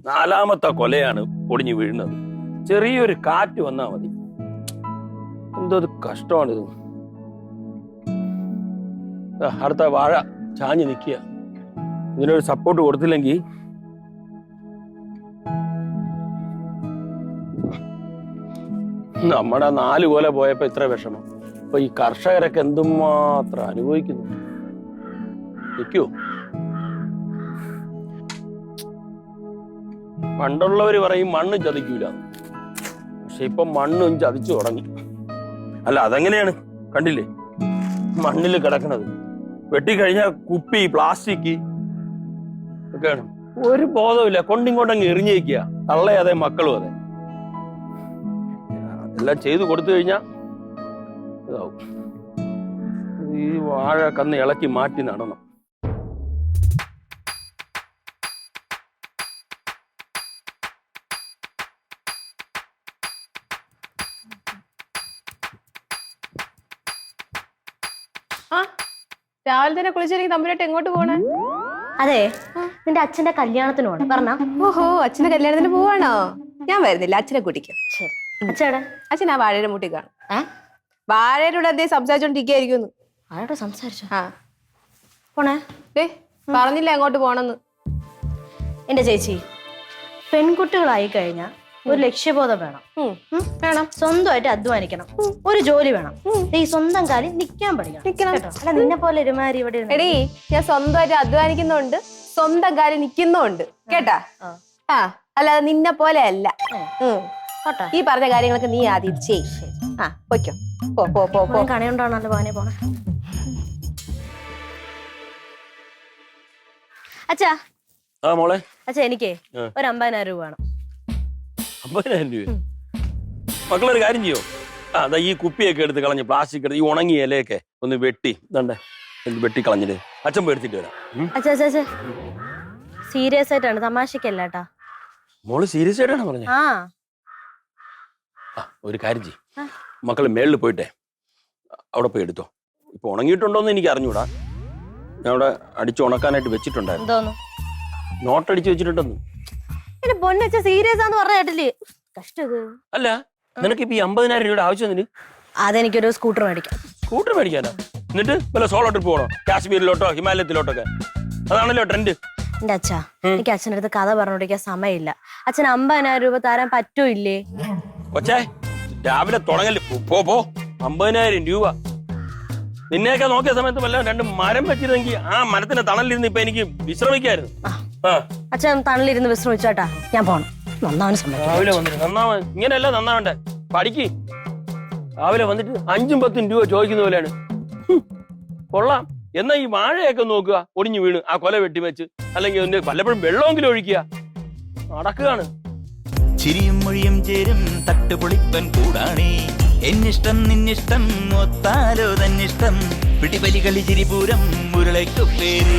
നാലാമത്തെ കൊലയാണ് പൊടിഞ്ഞു വീഴുന്നത്. ചെറിയൊരു കാറ്റ് വന്നാ മതി. എന്തോ കഷ്ടമാണിത്. അടുത്ത വാഴ ചാഞ്ഞു നിൽക്കുക. ഇതിനൊരു സപ്പോർട്ട് കൊടുത്തില്ലെങ്കിൽ നമ്മുടെ 4 കൊല പോയപ്പോ ഇത്ര വിഷമം. അപ്പൊ ഈ കർഷകരൊക്കെ എന്തുമാത്രം അനുഭവിക്കുന്നു. നിൽക്കൂ. പണ്ടുള്ളവര് പറയും മണ്ണ് ചതിക്കൂല, പക്ഷെ ഇപ്പൊ മണ്ണും ചതിച്ചു തുടങ്ങി. അല്ല, അതെങ്ങനെയാണ് കണ്ടില്ലേ മണ്ണിൽ കിടക്കണത്. വെട്ടിക്കഴിഞ്ഞാൽ കുപ്പി, പ്ലാസ്റ്റിക് ഒക്കെയാണ്. ഒരു ബോധമില്ല, കൊണ്ടിങ്ങോട്ടങ്ങ് എറിഞ്ഞേക്കുക. തള്ളേ അതെ, മക്കളും അതെ. എല്ലാം ചെയ്തു കൊടുത്തു കഴിഞ്ഞാൽ ഇതാവും. ഈ വാഴ കന്ന് ഇളക്കി മാറ്റി നടണം. രാവിലെ തന്നെ കുളിച്ചിറങ്ങി തമ്പുരായിട്ട് എങ്ങോട്ട് പോണേ? അതെ, നിന്റെ അച്ഛന്റെ കല്യാണത്തിന് പോണം പറഞ്ഞ. ഓഹോ, അച്ഛന്റെ കല്യാണത്തിന് പോവാണോ? ഞാൻ വരുന്നില്ല, അച്ഛനെ കൂട്ടിക്കും. ശരി. അച്ഛടെ അച്ഛൻ ആ വാഴയുടെ മുട്ടി കാണും. വാഴയുടെ എന്തേ സംസാരിച്ചോണ്ടിരിക്കുന്നു. ആരോട് സംസാരിച്ചു? ആ പോണേ. പറഞ്ഞില്ല എങ്ങോട്ട് പോണെന്ന്. എന്റെ ചേച്ചി, പെൺകുട്ടികളായി കഴിഞ്ഞാൽ ഒരു ലക്ഷ്യബോധം വേണം. വേണം. സ്വന്തമായിട്ട് അധ്വാനിക്കണം. ഒരു ജോലി വേണം. ഈ സ്വന്തം കാലിൽ നിൽക്കാൻ പഠിക്കണം. അല്ല നിന്നെ പോലെ ഒരുമാതിരി ഇവിടെ എടീ, ഞാൻ സ്വന്തമായിട്ട് അധ്വാനിക്കുന്നുണ്ട്, സ്വന്തം കാലിൽ നിൽക്കുന്നുണ്ട്. കേട്ടാ? ആ, അല്ലാതെ നിന്നെ പോലെ അല്ല. ഈ പറഞ്ഞ കാര്യങ്ങളൊക്കെ നീ ആദ്യം ചെയ്. ആ, പൊയ്ക്കോ. പോ പോ പോ പോ. കണയുണ്ടാണല്ലോ പോനെ പോണേ. അച്ഛാ. ആ മോളെ. അച്ഛാ, എനിക്ക് ഒരു 50,000 രൂപ വേണം. 50,000 രൂപ? മക്കളൊരു കാര്യം ചെയ്യോ? അതാ ഈ കുപ്പിയൊക്കെ എടുത്ത് കളഞ്ഞ്, പ്ലാസ്റ്റിക് എടുത്ത്, ഈ ഉണങ്ങിയ ഇലയൊക്കെ ഒന്ന് വെട്ടി വെട്ടി കളഞ്ഞിട്ട് അച്ഛൻ പോയി എടുത്തിട്ട് വരാം. അച്ഛാ അച്ഛാ, സീരിയസ് ആയിട്ടാണ്, തമാശക്കല്ല കേട്ടാ. മോള് സീരിയസ് ആയിട്ടാണ് പറഞ്ഞത്? ഒരു കാര്യം ചെയ്യും, മക്കള് മേളിൽ പോയിട്ടെ അവിടെ പോയി എടുത്തോ. ഇപ്പൊ ഉണങ്ങിയിട്ടുണ്ടോന്ന് എനിക്ക് അറിഞ്ഞൂടാ. ഞാൻ അവിടെ അടിച്ച് ഉണക്കാനായിട്ട് വെച്ചിട്ടുണ്ടായിരുന്നു. നോട്ടടിച്ച് വെച്ചിട്ടുണ്ടെന്ന്. പൊന്നച്ച സീരിയസ് ആന്ന് പറഞ്ഞ കേട്ടില്ലേ? കഷ്ടത്. അല്ല, നിനക്ക് ഇപ്പൊ ഈ 50,000 രൂപയുടെ ആവശ്യം? അതെനിക്കൊരു സ്കൂട്ടർ മേടിക്കാം. സ്കൂട്ടർ മേടിക്കാനാ? എന്നിട്ട് വല്ല സോളോ ട്രിപ്പ് പോകണോ? കാശ്മീരിലോട്ടോ ഹിമാലയത്തിലോട്ടൊക്കെ? അതാണല്ലോ ട്രെൻഡ്. എന്റെ അച്ഛാ, എനിക്ക് അച്ഛൻ്റെ അടുത്ത് കഥ പറഞ്ഞോണ്ടിരിക്കാൻ സമയമില്ല. അച്ഛൻ 50,000 രൂപ തരാൻ പറ്റൂല്ലേ? കൊച്ചേ, രാവിലെ തുടങ്ങല്. പോ 50,000 രൂപ. നിന്നെയൊക്കെ നോക്കിയ സമയത്ത് വല്ല 2 മരം വെച്ചിരുന്നെങ്കിൽ ആ മരത്തിന്റെ തണലിരുന്ന് ഇപ്പൊ എനിക്ക് വിശ്രമിക്കായിരുന്നു. അച്ഛൻ തണലിരുന്ന് വിശ്രമിച്ചോട്ടാ, ഞാൻ പോണം. നന്നാവാൻ സമയം. രാവിലെ വന്നിട്ട് നന്നാവാൻ ഇങ്ങനെയല്ല നന്നാവണ്ടേ. പഠിക്ക്. രാവിലെ വന്നിട്ട് 5ഉം 10ഉം രൂപ ചോദിക്കുന്ന പോലെയാണ്. കൊള്ളാം. എന്നാ ഈ വാഴയൊക്കെ നോക്കുക, ഒടിഞ്ഞു വീണ് ആ കൊല വെട്ടിവെച്ച്, അല്ലെങ്കിൽ പലപ്പോഴും വെള്ളമെങ്കിലും ഒഴിക്കുക. നടക്കുകയാണ്. ചിരിയും മൊഴിയും ചേരും തട്ടുപൊളിപ്പൻ കൂടാണേ. എന്നിഷ്ടം നിന്നിഷ്ടം ഒത്താലോ തന്നിഷ്ടം. പിടിപലി കളി ചിരിപൂരം മുരളയ്ക്കു പേര്.